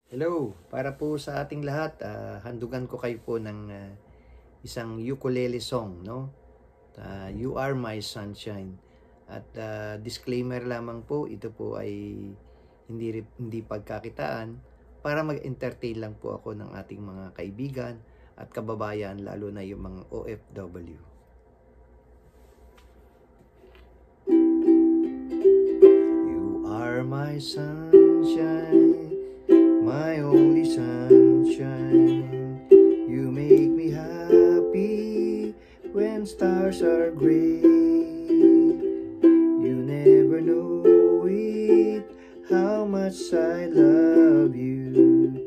Hello, para po sa ating lahat, handugan ko kayo po ng isang ukulele song, no? You Are My Sunshine. At disclaimer lamang po, ito po ay hindi pagkakitaan, para mag-entertain lang po ako ng ating mga kaibigan at kababayan, lalo na yung mga OFW. You are my sunshine, my only sunshine. You make me happy when stars are gray. You never know it, how much I love you.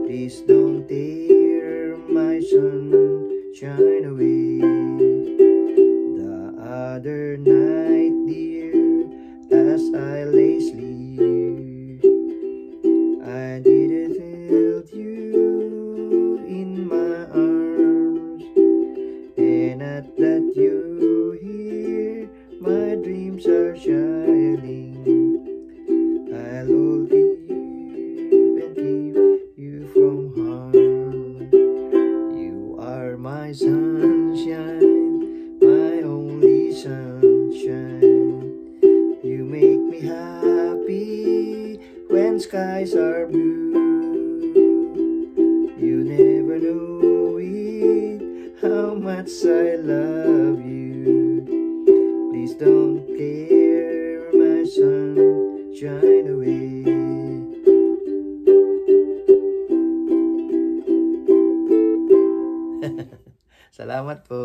Please don't tear my sunshine away. The other night, dear, as I lay sleep, I didn't feel you in my arms, and at that you hear my dreams are shining. I'll hold you and keep you from harm. You are my sunshine, my only sunshine. You make me happy when skies are blue. You never know it, how much I love you. Please don't tear my sunshine away. Salamat po.